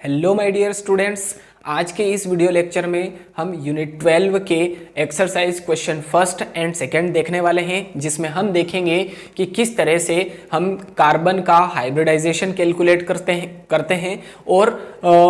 Hello my dear students, आज के इस वीडियो लेक्चर में हम यूनिट 12 के exercise question first and second देखने वाले हैं, जिसमें हम देखेंगे कि किस तरह से हम कार्बन का हाइब्रिडाइजेशन कैलकुलेट करते हैं और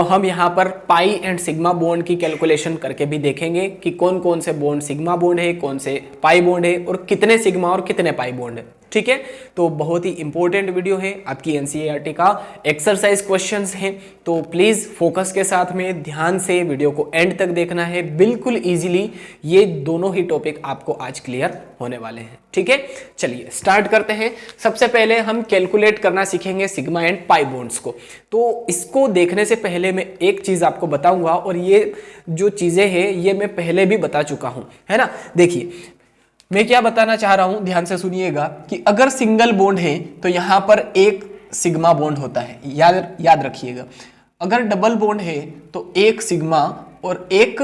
हम यहाँ पर पाई एंड सिग्मा बॉन्ड की कैलकुलेशन करके भी देखेंगे कि कौन कौन से बॉन्ड सिग्मा बॉन्ड है, कौन से पाई बॉन्ड है और कितने सिग्मा और कितने पाई बॉन्ड है। ठीक है, तो बहुत ही इंपॉर्टेंट वीडियो है, आपकी एनसीईआरटी का एक्सरसाइज क्वेश्चंस हैं, तो प्लीज फोकस के साथ में ध्यान से वीडियो को एंड तक देखना है। बिल्कुल इजीली ये दोनों ही टॉपिक आपको आज क्लियर होने वाले हैं। ठीक है, चलिए स्टार्ट करते हैं। सबसे पहले हम कैलकुलेट करना सीखेंगे सिग्मा एंड पाई बॉन्ड्स को। तो इसको देखने से पहले मैं एक चीज आपको बताऊंगा, और ये जो चीजें हैं ये मैं पहले भी बता चुका हूं, है ना। देखिए मैं क्या बताना चाह रहा हूं, ध्यान से सुनिएगा कि अगर सिंगल बॉन्ड है तो यहां पर एक सिग्मा बॉन्ड होता है, याद रखिएगा। अगर डबल बॉन्ड है तो एक सिग्मा और एक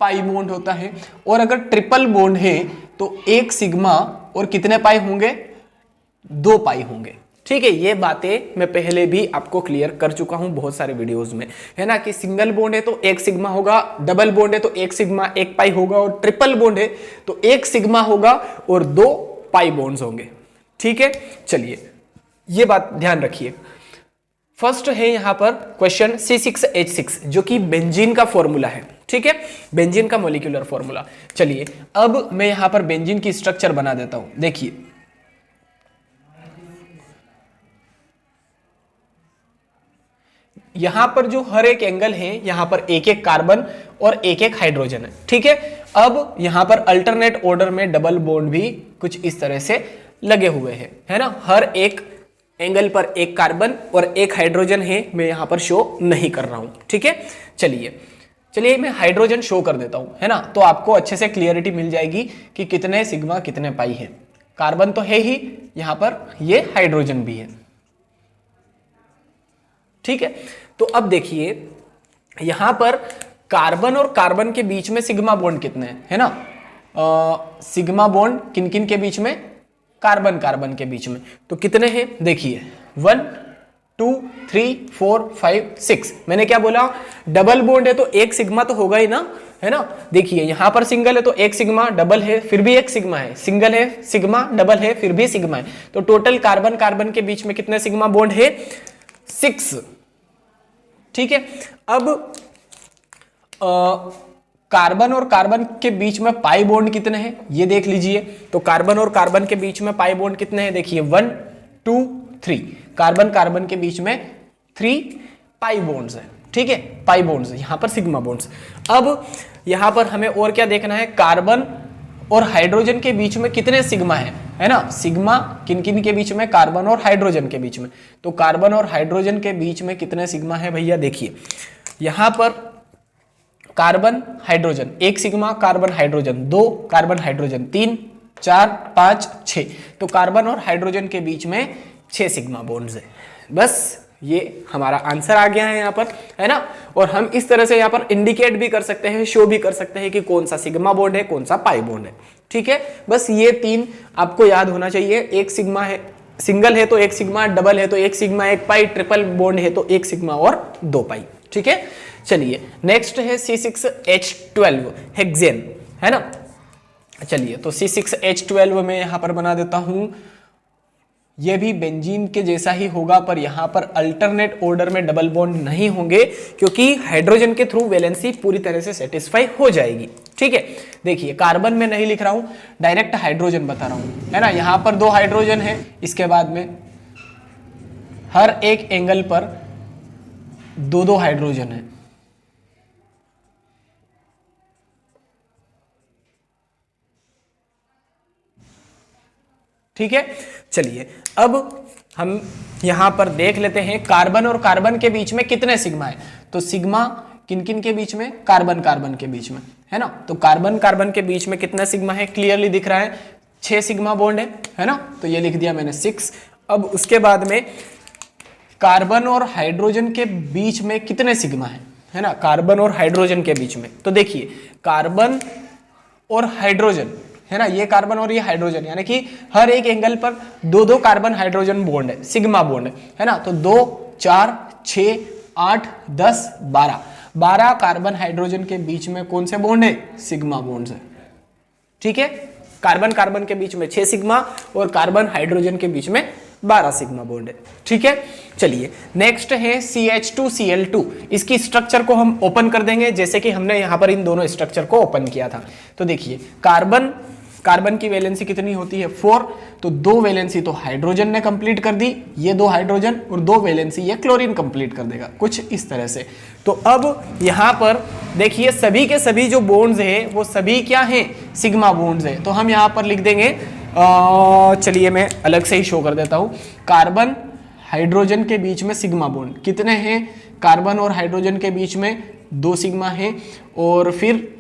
पाई बॉन्ड होता है, और अगर ट्रिपल बॉन्ड है तो एक सिग्मा और कितने पाई होंगे, 2 पाई होंगे। ठीक है, ये बातें मैं पहले भी आपको क्लियर कर चुका हूं बहुत सारे वीडियोस में, है ना, कि सिंगल बॉन्ड है तो एक सिग्मा होगा, डबल बॉन्ड है तो एक सिग्मा एक पाई होगा, और ट्रिपल बॉन्ड है तो एक सिग्मा होगा और 2 पाई बॉन्ड्स होंगे। ठीक है, चलिए ये बात ध्यान रखिए। फर्स्ट है यहां पर क्वेश्चन C6H6 जो कि बेंजीन का फॉर्मूला है। ठीक है, बेंजीन का मॉलिक्यूलर फॉर्मूला। चलिए अब मैं यहां पर बेंजीन की स्ट्रक्चर बना देता हूं। देखिए यहां पर जो हर एक एंगल है, यहां पर एक एक कार्बन और एक एक हाइड्रोजन है। ठीक है, अब यहां पर अल्टरनेट ऑर्डर में डबल बॉन्ड भी कुछ इस तरह से लगे हुए हैं, है ना। हर एक एंगल पर एक कार्बन और एक हाइड्रोजन है, मैं यहां पर शो नहीं कर रहा हूं। ठीक है, चलिए मैं हाइड्रोजन शो कर देता हूं, है ना, तो आपको अच्छे से क्लियरिटी मिल जाएगी कि कितने सिग्मा कितने पाई है। कार्बन तो है ही, यहां पर ये हाइड्रोजन भी है। ठीक है, तो अब देखिए यहां पर कार्बन और कार्बन के बीच में सिग्मा बॉन्ड कितने हैं, है ना। सिग्मा बॉन्ड किन किन के बीच में, कार्बन कार्बन के बीच में, तो कितने हैं देखिए 1 2 3 4 5 6। मैंने क्या बोला, डबल बॉन्ड है तो एक सिग्मा तो होगा ही ना, है ना। देखिए यहां पर सिंगल है तो एक सिग्मा, डबल है फिर भी एक सिग्मा है, सिंगल है सिग्मा, डबल है फिर भी सिग्मा है, तो टोटल कार्बन कार्बन के बीच में कितने सिग्मा बॉन्ड है, 6। ठीक है, अब कार्बन और कार्बन के बीच में पाई बॉन्ड कितने हैं ये देख लीजिए। तो कार्बन और कार्बन के बीच में पाई बॉन्ड कितने हैं, देखिए 1 2 3। कार्बन कार्बन के बीच में 3 पाई बॉन्ड्स हैं। ठीक है, पाई बॉन्ड्स, यहां पर सिग्मा बॉन्ड्स। अब यहां पर हमें और क्या देखना है, कार्बन और हाइड्रोजन के बीच में कितने सिग्मा है ना। सिग्मा किन किन के बीच में, कार्बन और हाइड्रोजन के बीच में, तो कार्बन और हाइड्रोजन के बीच में कितने सिग्मा है भैया। देखिए यहां पर कार्बन हाइड्रोजन एक sigma, carbon hydrogen 2, carbon hydrogen 3 4 5 6, तो कार्बन और हाइड्रोजन के बीच में 6 सिग्मा बॉन्ड्स है। बस ये हमारा आंसर आ गया है यहाँ पर, है ना। और हम इस तरह से यहाँ पर इंडिकेट भी कर सकते हैं, शो भी कर सकते हैं कि कौन सा सिग्मा बॉन्ड है, कौन सा पाई बॉन्ड है। ठीक है, बस ये 3 आपको याद होना चाहिए। एक सिग्मा है, सिंगल है तो एक सिग्मा, डबल है तो एक सिग्मा एक पाई, ट्रिपल बॉन्ड है तो एक सिग्मा और 2 पाई। ठीक है, चलिए नेक्स्ट है C6H12 हेक्सेन, है ना। चलिए तो C6H12 में यहां पर बना देता हूं। यह भी बेंजीन के जैसा ही होगा, पर यहां पर अल्टरनेट ऑर्डर में डबल बॉन्ड नहीं होंगे, क्योंकि हाइड्रोजन के थ्रू वैलेंसी पूरी तरह से सेटिस्फाई हो जाएगी। ठीक है, देखिए कार्बन में नहीं लिख रहा हूं, डायरेक्ट हाइड्रोजन बता रहा हूं, है ना। यहां पर 2 हाइड्रोजन है, इसके बाद में हर एक एंगल पर 2 हाइड्रोजन है। ठीक है, चलिए अब हम यहां पर देख लेते हैं कार्बन और कार्बन के बीच में कितने सिग्मा है। तो सिग्मा किन किन के बीच में, कार्बन कार्बन के बीच में, है ना। तो कार्बन कार्बन के बीच में कितना सिग्मा है, क्लियरली दिख रहा है 6 सिग्मा बॉन्ड है ना। तो ये लिख दिया मैंने 6। अब उसके बाद में कार्बन और हाइड्रोजन के बीच में कितने सिग्मा है ना, कार्बन और हाइड्रोजन के बीच में। तो देखिए कार्बन और हाइड्रोजन, है ना, ये कार्बन और ये हाइड्रोजन, यानी कि हर एक एंगल पर 2 कार्बन हाइड्रोजन बॉन्ड है, सिग्मा बॉन्ड है ना। तो 2 4 6 8, 10, 12, 12 कार्बन हाइड्रोजन के बीच में कौन से बॉन्ड है? सिग्मा बॉन्ड है। ठीक है, कार्बन कार्बन के बीच में 6 सिग्मा और कार्बन हाइड्रोजन के बीच में 12 सिग्मा बॉन्ड है। ठीक है, चलिए नेक्स्ट है CH2Cl2। इसकी स्ट्रक्चर को हम ओपन कर देंगे जैसे कि हमने यहां पर इन दोनों स्ट्रक्चर को ओपन किया था। तो देखिए कार्बन की वैलेंसी कितनी होती है? 4। तो 2 वैलेंसी तो हाइड्रोजन ने कंप्लीट कर दी, ये 2 हाइड्रोजन, और 2 वैलेंसी ये क्लोरीन कंप्लीट कर देगा, कुछ इस तरह से। तो अब यहां पर देखिए सभी के सभी जो बॉन्ड्स हैं वो सभी क्या हैं? सिग्मा बॉन्ड्स हैं। तो हम यहां पर लिख देंगे, चलिए मैं अलग से ही शो कर देता हूं, कार्बन हाइड्रोजन के बीच में सिग्मा बॉन्ड कितने हैं? कार्बन और हाइड्रोजन के बीच में 2 सिग्मा है, और फिर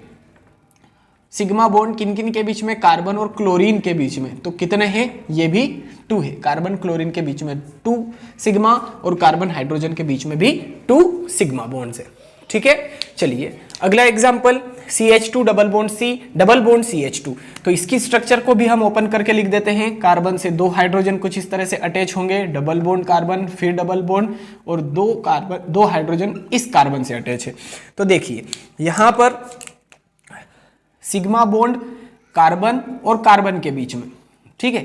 सिग्मा बॉन्ड किन किन के बीच में? कार्बन और क्लोरीन के बीच में। तो कितने हैं? ये भी 2 है। कार्बन क्लोरीन के बीच में 2 सिग्मा और कार्बन हाइड्रोजन के बीच में भी 2 सिग्मा बॉन्ड्स है। ठीक है, चलिए अगला example CH2 double bond C double bond CH2। तो इसकी स्ट्रक्चर को भी हम ओपन करके लिख देते हैं। कार्बन से 2 हाइड्रोजन कुछ इस तरह से अटैच होंगे, डबल बॉन्ड कार्बन, फिर डबल बॉन्ड, और 2 हाइड्रोजन इस कार्बन से अटैच है। तो देखिए यहां पर सिग्मा बॉन्ड कार्बन और कार्बन के बीच में, ठीक है,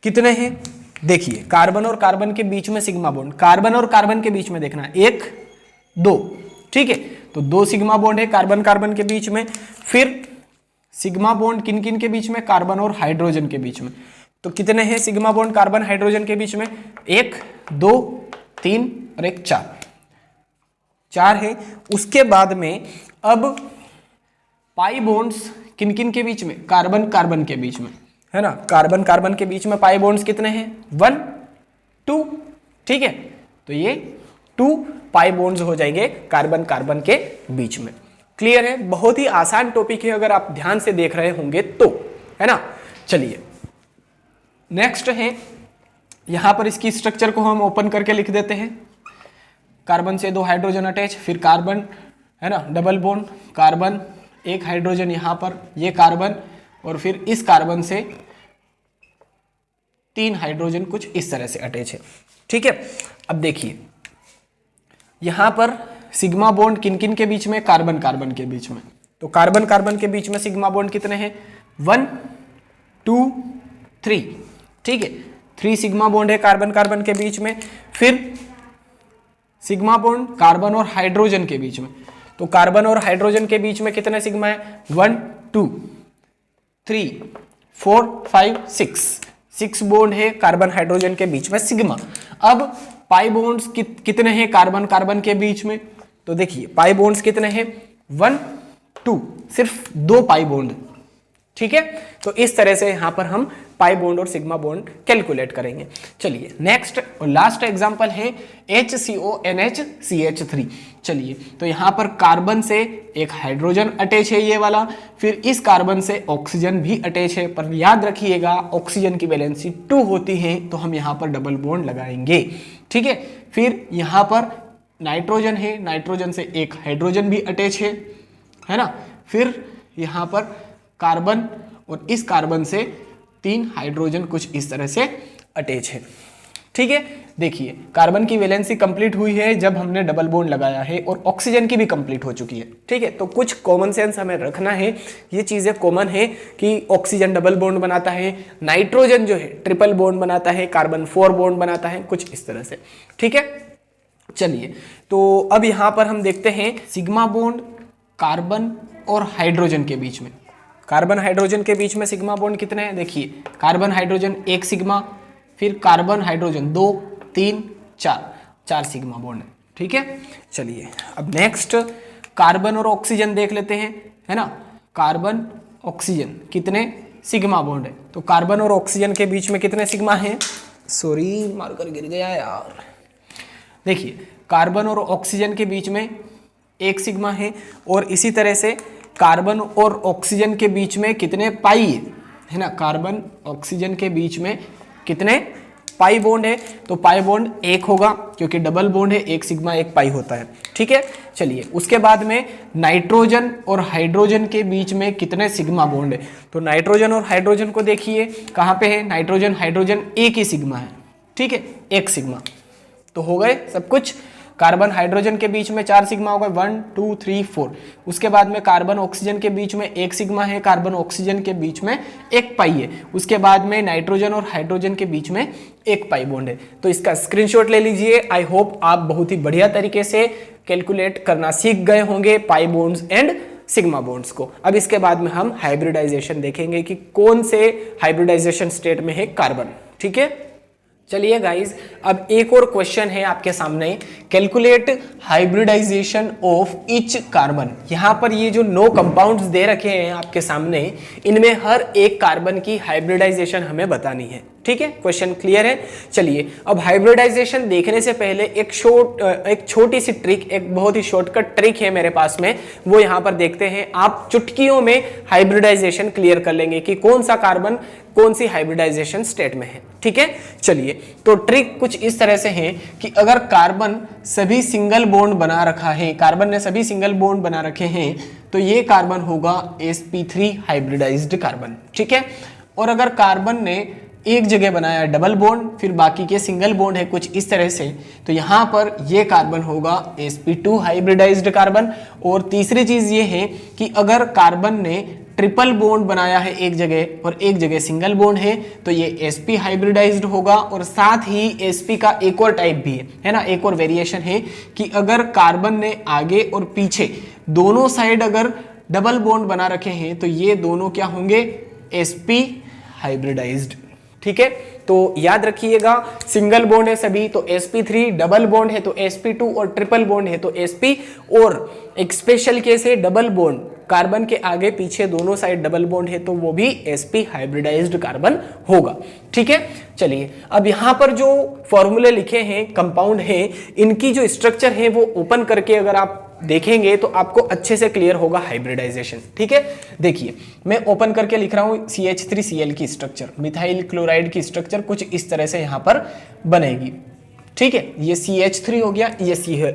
कितने हैं? देखिए कार्बन और कार्बन के बीच में सिग्मा बॉन्ड, कार्बन और कार्बन के बीच में देखना 1, 2, ठीक है, तो 2 सिग्मा बॉन्ड है कार्बन कार्बन के बीच में। फिर सिग्मा बॉन्ड किन किन के बीच में? कार्बन और हाइड्रोजन के बीच में। तो कितने हैं सिग्मा बॉन्ड कार्बन हाइड्रोजन के बीच में? 1, 2, 3 और 1, 4 है। उसके बाद में अब पाई बॉन्ड्स किन किन के बीच में? कार्बन कार्बन के बीच में, है ना। कार्बन कार्बन के बीच में पाई बॉन्ड्स कितने हैं? 1, 2, ठीक है। तो ये 2 पाई बॉन्ड्स हो जाएंगे कार्बन कार्बन के बीच में। क्लियर है? बहुत ही आसान टॉपिक है अगर आप ध्यान से देख रहे होंगे तो, है ना। चलिए नेक्स्ट है, यहां पर इसकी स्ट्रक्चर को हम ओपन करके लिख देते हैं। कार्बन से 2 हाइड्रोजन अटैच, फिर कार्बन, है ना, डबल बॉन्ड, कार्बन, 1 हाइड्रोजन यहां पर, ये कार्बन, और फिर इस कार्बन से 3 हाइड्रोजन कुछ इस तरह से अटैच है। ठीक है, अब देखिए यहां पर सिग्मा बॉन्ड किन किन के बीच में? कार्बन कार्बन के बीच में। तो कार्बन कार्बन के बीच में सिग्मा बॉन्ड कितने हैं? 1, 2, 3, ठीक है, 3 सिग्मा बॉन्ड है कार्बन कार्बन के बीच में। फिर सिग्मा बॉन्ड कार्बन और हाइड्रोजन के बीच में। तो कार्बन और हाइड्रोजन के बीच में कितने सिग्मा है? 1, 2, 3, 4, 5, 6 बॉन्ड है कार्बन हाइड्रोजन के बीच में सिग्मा। अब पाई बॉन्ड्स कितने हैं कार्बन कार्बन के बीच में? तो देखिए पाई बॉन्ड्स कितने हैं? 1, 2, सिर्फ 2 पाई बॉन्ड, ठीक है। तो इस तरह से यहां पर हम पाई बॉन्ड और सिग्मा बॉन्ड कैलकुलेट करेंगे। चलिए नेक्स्ट और लास्ट एग्जांपल है HCONH चलिए, तो यहां पर कार्बन से 1 हाइड्रोजन अटैच है ये वाला, फिर इस कार्बन से ऑक्सीजन भी अटैच है, पर याद रखिएगा ऑक्सीजन की वैलेंसी 2 होती है, तो हम यहां पर डबल बॉन्ड लगाएंगे, ठीक है। फिर यहां पर नाइट्रोजन है, नाइट्रोजन से 1 हाइड्रोजन भी अटैच है ना। फिर यहां पर कार्बन और इस कार्बन से 3 हाइड्रोजन कुछ इस तरह से अटैच है, ठीक है। देखिए कार्बन की वैलेंसी कंप्लीट हुई है जब हमने डबल बॉन्ड लगाया है, और ऑक्सीजन की भी कंप्लीट हो चुकी है, ठीक है। तो कुछ कॉमन सेंस हमें रखना है, ये चीजें कॉमन है कि ऑक्सीजन डबल बॉन्ड बनाता है, नाइट्रोजन जो है ट्रिपल बॉन्ड बनाता है, कार्बन 4 बॉन्ड बनाता है, कुछ इस तरह से, ठीक है। चलिए तो अब यहां पर हम देखते हैं सिग्मा बॉन्ड कार्बन और हाइड्रोजन के बीच में। कार्बन हाइड्रोजन के बीच में सिग्मा बॉन्ड कितने हैं? देखिए कार्बन हाइड्रोजन 1 सिग्मा, फिर कार्बन हाइड्रोजन 2, 3, 4 सिग्मा बॉन्ड है, ठीक है। चलिए अब नेक्स्ट कार्बन और ऑक्सीजन देख लेते हैं, है ना। कार्बन ऑक्सीजन कितने सिग्मा बॉन्ड है? तो कार्बन और ऑक्सीजन के बीच में कितने सिग्मा हैं? सॉरी मार्कर गिर गया यार। देखिए कार्बन और ऑक्सीजन के बीच में 1 सिग्मा है, और इसी तरह से कार्बन और ऑक्सीजन के बीच में कितने पाई है ना। कार्बन ऑक्सीजन के बीच में कितने पाई बॉन्ड है? तो पाई बॉन्ड 1 होगा, क्योंकि डबल बॉन्ड है, 1 सिग्मा 1 पाई होता है, ठीक है। चलिए उसके बाद में नाइट्रोजन और हाइड्रोजन के बीच में कितने सिग्मा बॉन्ड है? तो नाइट्रोजन और हाइड्रोजन को देखिए कहाँ पे है, नाइट्रोजन हाइड्रोजन 1 ही सिग्मा है, ठीक है, 1 सिग्मा। तो हो गए सब कुछ। कार्बन हाइड्रोजन के बीच में 4 सिग्मा होगा, 1 2 3 4। उसके बाद में कार्बन ऑक्सीजन के बीच में 1 सिग्मा है, कार्बन ऑक्सीजन के बीच में 1 पाई है। उसके बाद में नाइट्रोजन और हाइड्रोजन के बीच में 1 पाई बॉन्ड है। तो इसका स्क्रीनशॉट ले लीजिए। आई होप आप बहुत ही बढ़िया तरीके से कैलकुलेट करना सीख गए होंगे pi bonds and sigma bonds को। अब इसके बाद में हम हाइब्रिडाइजेशन देखेंगे कि कौन से हाइब्रिडाइजेशन स्टेट में है कार्बन। ठीक है, चलिए गाइज, अब एक और क्वेश्चन है आपके सामने, calculate hybridization of each carbon. यहां पर ये जो 9 कंपाउंड्स दे रखे हैं आपके सामने, इनमें हर एक कार्बन की हाइब्रिडाइजेशन हमें बतानी है। ठीक है, क्वेश्चन क्लियर है। चलिए, अब हाइब्रिडाइजेशन देखने से पहले एक छोटी सी ट्रिक, एक बहुत ही शॉर्टकट ट्रिक है मेरे पास में, वो यहां पर देखते हैं। आप चुटकियों में हाइब्रिडाइजेशन क्लियर कर लेंगे कि कौन सा कार्बन कौन सी हाइब्रिडाइजेशन स्टेट में है। ठीक है, चलिए, तो ट्रिक कुछ इस तरह से है कि अगर कार्बन सभी सिंगल बॉन्ड बना रखा है, कार्बन ने सभी सिंगल बॉन्ड बना रखे हैं, तो ये कार्बन होगा sp3 हाइब्रिडाइज्ड कार्बन। ठीक है, और अगर कार्बन ने एक जगह बनाया डबल बॉन्ड, फिर बाकी के सिंगल बॉन्ड है कुछ इस तरह से, तो यहां पर ये कार्बन होगा sp2 हाइब्रिडाइज्ड कार्बन। और तीसरी चीज ये है कि अगर कार्बन ने ट्रिपल बॉन्ड बनाया है एक जगह और एक जगह सिंगल बॉन्ड है, तो ये sp हाइब्रिडाइज्ड होगा। और साथ ही sp का एक और टाइप भी है ना, एक और वेरिएशन है कि अगर कार्बन ने आगे और पीछे दोनों साइड अगर डबल बॉन्ड बना रखे हैं, तो ये दोनों क्या होंगे, sp हाइब्रिडाइज्ड। ठीक है, तो याद रखिएगा, सिंगल बॉन्ड है सभी तो sp3, डबल बॉन्ड है तो sp2, और ट्रिपल बॉन्ड है तो sp। और एक स्पेशल केस है डबल बॉन्ड, कार्बन के आगे पीछे दोनों साइड डबल बॉन्ड है तो वो भी sp हाइब्रिडाइज्ड कार्बन होगा। ठीक है, चलिए, अब यहां पर जो फॉर्मूले लिखे हैं, कंपाउंड है, इनकी जो स्ट्रक्चर है वो ओपन करके अगर आप देखेंगे तो आपको अच्छे से क्लियर होगा हाइब्रिडाइजेशन। ठीक है, देखिए, मैं ओपन करके लिख रहा हूं CH3Cl की स्ट्रक्चर, मिथाइल क्लोराइड की स्ट्रक्चर कुछ इस तरह से यहां पर बनेगी। ठीक है, ये CH3 हो गया, ये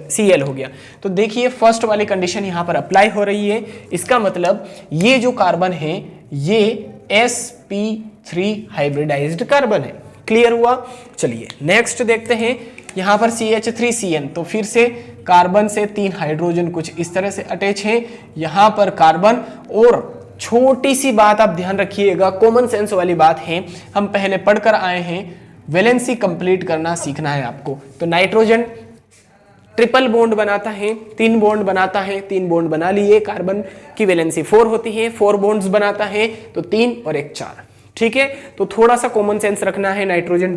Cl हो गया। तो देखिए, फर्स्ट वाली कंडीशन यहां पर अप्लाई हो रही है। इसका मतलब ये जो कार्बन है ये sp3 हाइब्रिडाइज्ड कार्बन है। क्लियर हुआ? चलिए नेक्स्ट देखते हैं, यहां पर CH3Cn, तो फिर से कार्बन से 3 हाइड्रोजन कुछ इस तरह से अटैच है, यहां पर कार्बन। और छोटी सी बात आप ध्यान रखिएगा, कॉमन सेंस वाली बात है, हम पहले पढ़कर आए हैं, वैलेंसी कंप्लीट करना सीखना है आपको। तो नाइट्रोजन ट्रिपल बॉन्ड बनाता है, 3 बॉन्ड बनाता है, 3 बॉन्ड बना लिए, कार्बन की वैलेंसी 4 होती है, 4 बॉन्ड्स बनाता है, तो 3 और 1 4। ठीक है, तो थोड़ा सा कॉमन सेंस रखना है। नाइट्रोजन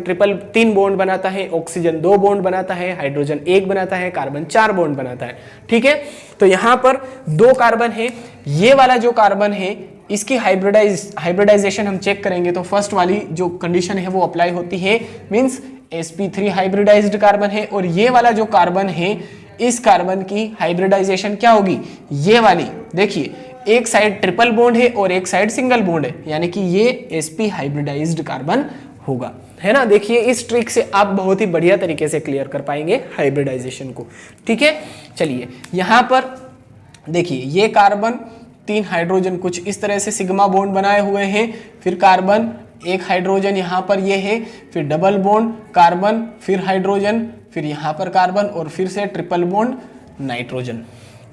3 बॉन्ड बनाता है, ऑक्सीजन 2 बॉन्ड बनाता है, हाइड्रोजन 1 बनाता है, कार्बन 4 बॉन्ड बनाता है। ठीक है, तो यहां पर 2 कार्बन है, ये वाला जो कार्बन है इसकी हाइब्रिडाइजेशन हम चेक करेंगे तो फर्स्ट वाली जो कंडीशन है वो अप्लाई होती है, मींस sp3 हाइब्रिडाइज्ड कार्बन है। और ये वाला जो कार्बन है, इस कार्बन की हाइब्रिडाइजेशन क्या होगी, ये वाली, देखिए, एक साइड ट्रिपल बॉन्ड है और एक साइड सिंगल बॉन्ड है, यानी कि ये sp हाइब्रिडाइज्ड कार्बन होगा, है ना। देखिए, इस ट्रिक से आप बहुत ही बढ़िया तरीके से क्लियर कर पाएंगे हाइब्रिडाइजेशन को। ठीक है, चलिए, यहां पर देखिए, ये कार्बन 3 हाइड्रोजन कुछ इस तरह से सिग्मा बॉन्ड बनाए हुए हैं, फिर कार्बन 1 हाइड्रोजन यहां पर ये है, फिर डबल बॉन्ड कार्बन, फिर हाइड्रोजन, फिर यहां पर कार्बन, और फिर से ट्रिपल बॉन्ड नाइट्रोजन।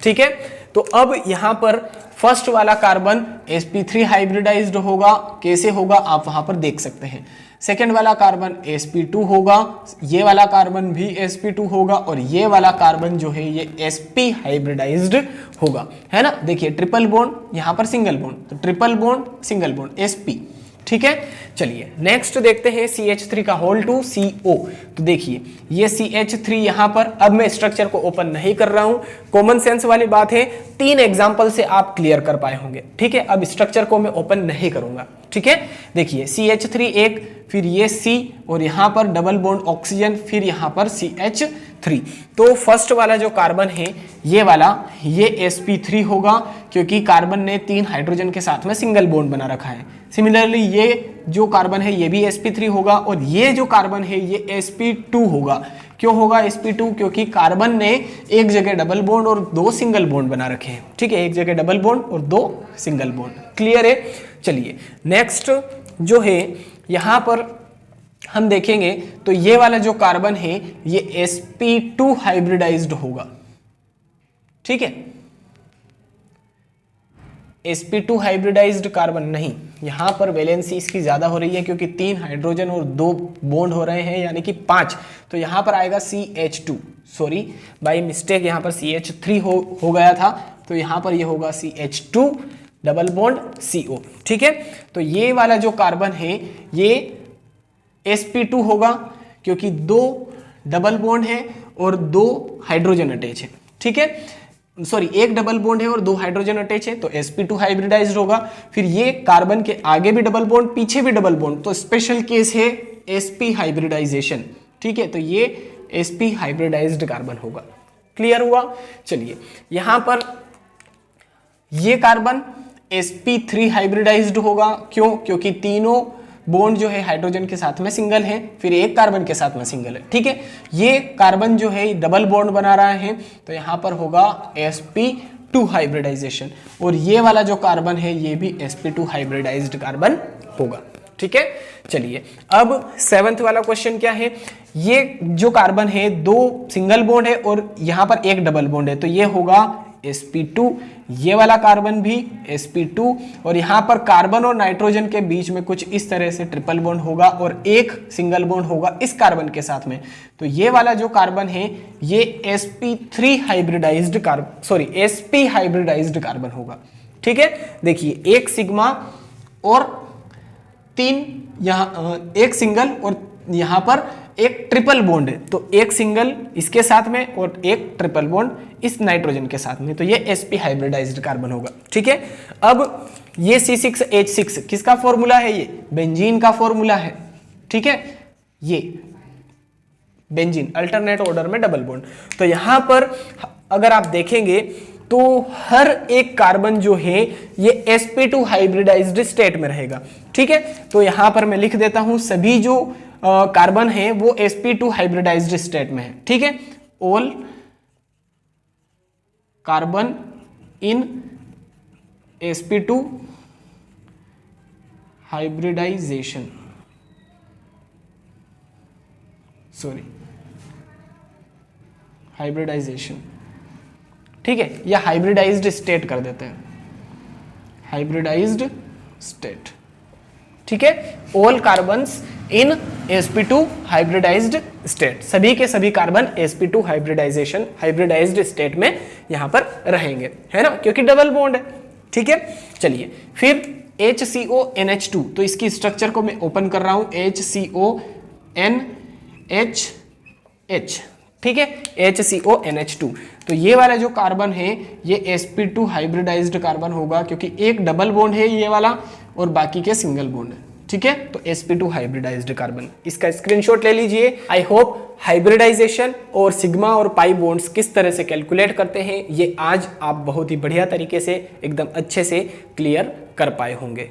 ठीक है, तो अब यहां पर फर्स्ट वाला कार्बन sp3 हाइब्रिडाइज्ड होगा, कैसे होगा आप वहां पर देख सकते हैं। सेकेंड वाला कार्बन sp2 होगा, ये वाला कार्बन भी sp2 होगा, और ये वाला कार्बन जो है ये sp हाइब्रिडाइज्ड होगा, है ना। देखिए, ट्रिपल बॉन्ड, यहां पर सिंगल बॉन्ड, तो triple bond single bond sp। ठीक है, चलिए नेक्स्ट देखते हैं CH3 का होल 2 CO। तो देखिए, ये CH3 यहां पर, अब मैं स्ट्रक्चर को ओपन नहीं कर रहा हूं, कॉमन सेंस वाली बात है, 3 एग्जांपल से आप क्लियर कर पाए होंगे। ठीक है, अब स्ट्रक्चर को मैं ओपन नहीं करूंगा। ठीक है, देखिए, CH3 एक, फिर ये C, और यहां पर डबल बॉन्ड ऑक्सीजन, फिर यहां पर CH3। तो फर्स्ट वाला जो कार्बन है ये वाला, ये sp3 होगा, क्योंकि कार्बन ने 3 हाइड्रोजन के साथ में सिंगल बॉन्ड बना रखा है। सिमिलरली ये जो कार्बन है ये भी sp3 होगा, और ये जो कार्बन है ये sp2 होगा। क्यों होगा sp2? क्योंकि कार्बन ने एक जगह डबल बॉन्ड और 2 सिंगल बॉन्ड बना रखे हैं। ठीक है, एक जगह डबल बॉन्ड और 2 सिंगल बॉन्ड। क्लियर है? चलिए नेक्स्ट जो है, यहां पर हम देखेंगे तो ये वाला जो कार्बन है ये sp2 हाइब्रिडाइज्ड होगा, ठीक है। sp2 हाइब्रिडाइज्ड कार्बन नहीं, यहां पर वैलेंसी इसकी ज्यादा हो रही है क्योंकि 3 हाइड्रोजन और 2 बॉन्ड हो रहे हैं यानी कि 5, तो यहां पर आएगा CH2, सॉरी बाय मिस्टेक यहां पर CH3 हो गया था, तो यहां पर ये होगा CH2 डबल बॉन्ड CO, ठीक है। तो ये वाला जो कार्बन है ये sp2 होगा क्योंकि 2 डबल बॉन्ड है और 2 हाइड्रोजन अटैच है, ठीक है, सॉरी 1 डबल बॉन्ड है और 2 हाइड्रोजन अटैच है, तो sp2 हाइब्रिडाइज्ड होगा। फिर ये कार्बन के आगे भी डबल बॉन्ड, पीछे भी डबल बॉन्ड, तो स्पेशल केस है sp हाइब्रिडाइजेशन, ठीक है, तो ये sp हाइब्रिडाइज्ड कार्बन होगा। क्लियर हुआ? चलिए यहां पर ये कार्बन sp3 हाइब्रिडाइज्ड होगा, क्यों? क्योंकि तीनों बॉन्ड जो है हाइड्रोजन के साथ में सिंगल है, फिर एक कार्बन के साथ में सिंगल है, ठीक है। ये कार्बन जो है डबल बॉन्ड बना रहा है, तो यहां पर होगा sp2 हाइब्रिडाइजेशन, और ये वाला जो कार्बन है ये भी sp2 हाइब्रिडाइज्ड कार्बन होगा, ठीक है। चलिए अब 7th वाला क्वेश्चन क्या है, ये जो कार्बन है 2 सिंगल बॉन्ड है और यहां पर 1 डबल बॉन्ड है, तो ये होगा sp2, ये वाला कार्बन भी sp2, और यहां पर कार्बन और नाइट्रोजन के बीच में कुछ इस तरह से ट्रिपल बॉन्ड होगा और एक सिंगल बॉन्ड होगा इस कार्बन के साथ में, तो ये वाला जो कार्बन है ये sp3 hybridised carbon, sorry sp hybridised carbon होगा, ठीक है। देखिए एक सिग्मा और 3 यहां, एक सिंगल और यहां पर एक ट्रिपल बॉन्ड है, तो एक सिंगल इसके साथ में और एक ट्रिपल बॉन्ड इस नाइट्रोजन के साथ में, तो ये sp हाइब्रिडाइज्ड कार्बन होगा, ठीक है। अब ये C6H6 किसका फॉर्मूला है? ये बेंजीन का फॉर्मूला है, ठीक है, ये बेंजीन अल्टरनेट ऑर्डर में डबल बॉन्ड। तो यहां पर अगर आप देखेंगे तो हर एक कार्बन जो है ये sp2 हाइब्रिडाइज्ड स्टेट में रहेगा, ठीक है। तो यहां पर मैं लिख देता हूं सभी जो कार्बन है वो sp2 हाइब्रिडाइज्ड स्टेट में है, ठीक है। All carbon in sp2 hybridization, sorry hybridization, ठीक है, या हाइब्रिडाइज्ड स्टेट कर देते हैं, हाइब्रिडाइज्ड स्टेट, ठीक है। ऑल कार्बन्स इन sp2 हाइब्रिडाइज्ड स्टेट, सभी के सभी carbon sp2 hybridisation hybridised state में यहां पर रहेंगे, है ना, क्योंकि डबल बॉन्ड है, ठीक है। चलिए फिर HCONH2, तो इसकी स्ट्रक्चर को मैं ओपन कर रहा हूं, HCONHH, ठीक है, HCONH2, तो ये वाला जो कार्बन है ये sp2 हाइब्रिडाइज्ड कार्बन होगा क्योंकि एक डबल बॉन्ड है ये वाला और बाकी के सिंगल बॉन्ड है, ठीक है, तो sp2 हाइब्रिडाइज्ड कार्बन, इसका स्क्रीनशॉट ले लीजिए। आई होप हाइब्रिडाइजेशन और सिग्मा और पाई बॉन्ड्स किस तरह से कैलकुलेट करते हैं ये आज आप बहुत ही बढ़िया तरीके से एकदम अच्छे से क्लियर कर पाए होंगे।